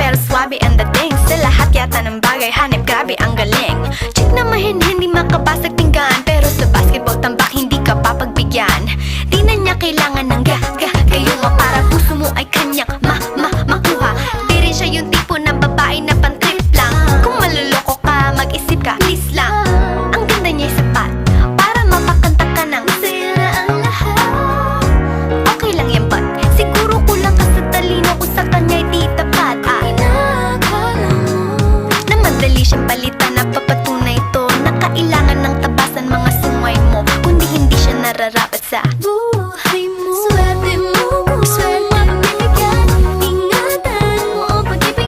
pero swabe ang dating. Sa lahat yata ng bagay, hanip grabe ang galing. Chick na mahin, hindi makabasag tinggan, pero sa basketball tambak hindi ka papagbigyan. Di na niya kailangan ng gayuma para puso mo ay kanyang makuha. Di rin siya yung tipo ng babae na pantrip